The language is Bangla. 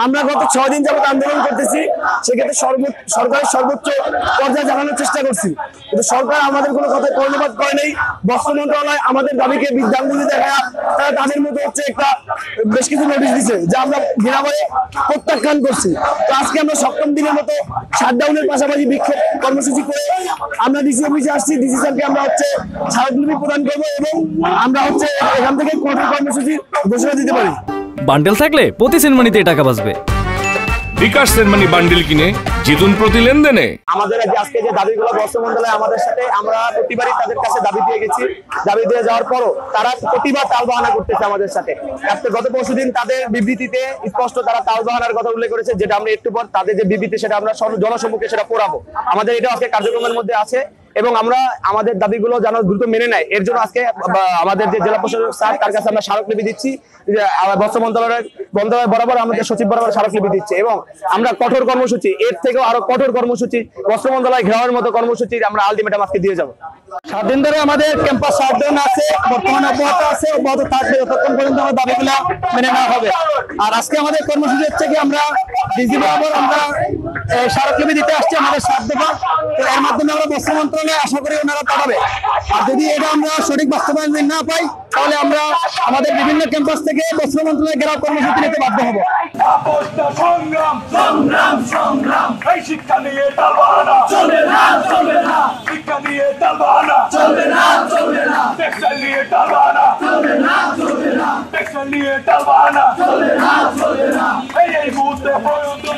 আমরা গত 6 দিন যাবত আন্দোলন করতেছি, সেক্ষেত্রে সরকারের সর্বোচ্চ পর্যায়ে জানানোর চেষ্টা করছি, কিন্তু সরকার আমাদের কোনো কথা কর্ণপাত করে নেই। বস্ত্র মন্ত্রণালয় আমাদের দাবিকে বিদ্যাঙ্গুলি দেখায় তারা তাদের মতো একটা বেশ কিছু নোটিশ দিচ্ছে, যা আমরা বিনামূল্যে প্রত্যাখ্যান করছি। তো আজকে আমরা 7ম দিনের মতো শাটডাউনের পাশাপাশি বিক্ষোভ কর্মসূচি করে আমরা ডিসি অফিসে আসছি। ডিসি স্যারকে আমরা স্মারকলিপি প্রদান করবো এবং আমরা এখান থেকে কঠোর কর্মসূচির ঘোষণা দিতে পারি। বান্ডেল থাকলে প্রতি সেনমানিতে টাকা বাঁচবে। বিকাশ সেনমানি বান্ডেল কিনে জিতুন প্রতি লেনদেনে। আমাদের আজকে যে দাবিগুলো বস্ত্র মন্ত্রণালয় আমাদের সাথে, আমরা প্রতিবারই তাদের কাছে দাবি দিয়ে গেছি। দাবি দিয়ে যাওয়ার পরও তারা প্রতিবার টালবাহানা করতেছে আমাদের সাথে। গত পরশুদিন তাদের বিবৃতিতে স্পষ্ট তারা টালবাহানার কথা উল্লেখ করেছে, যেটা আমরা একটু পর তাদের যে বিবৃতি সেটা আমরা জনসম্মুখে সেটা পড়াবো। আমাদের এটা আজকে কার্যক্রমের মধ্যে আছে এবং আমরা আমাদের দাবিগুলো যেন দ্রুত মেনে নেয়, এর জন্য আজকে আমাদের যে জেলা প্রশাসক স্যার তার কাছে আমরা স্মারকলিপি দিচ্ছি। বস্ত্র মন্ত্রণালয় বরাবর আমাদের সচিব বরাবর স্মারকলিপি দিচ্ছে এবং আমরা কঠোর কর্মসূচি, এর থেকেও আরো কঠোর কর্মসূচি, বস্ত্র মন্ত্রণালয় ঘেরাওয়ের মতো কর্মসূচি আমরা আলটিমেটাম আজকে দিয়ে যাবো। 7 দিন ধরে আমাদের ক্যাম্পাস শাটডাউন আছে, বর্তমানে অব্যাহত আছে, অব্যাহত থাকবে যতক্ষণ পর্যন্ত আমাদের দাবিগুলো মেনে নেওয়া হবে। আর আজকে আমাদের কর্মসূচি হচ্ছে কি, আমরা ডিজি বরাবর আমরা স্মারকলিপি দিতে আসছি আমাদের 7 দফা। এর মাধ্যমে আমরা বস্ত্র মন্ত্রণালয় আশা করি ওনারা পাঠাবে। আর যদি এটা আমরা সঠিক বাস্তবায়ন না পাই, তাহলে আমরা আমাদের বিভিন্ন ক্যাম্পাস থেকে বস্ত্র মন্ত্রণালয় ঘেরাও কর্মসূচি নিতে বাধ্য হব। শিক্ষা নিয়ে টালবাহানা চলবে না, চলবে না। শিক্ষা নিয়ে টালবাহানা চলবে না, চলবে না। টেক্সটাইল নিয়ে টালবাহানা চলবে না, চলবে না। টেক্সটাইল নিয়ে টালবাহানা চলবে না, চলবে না। এই মুহূর্তে প্রয়োজন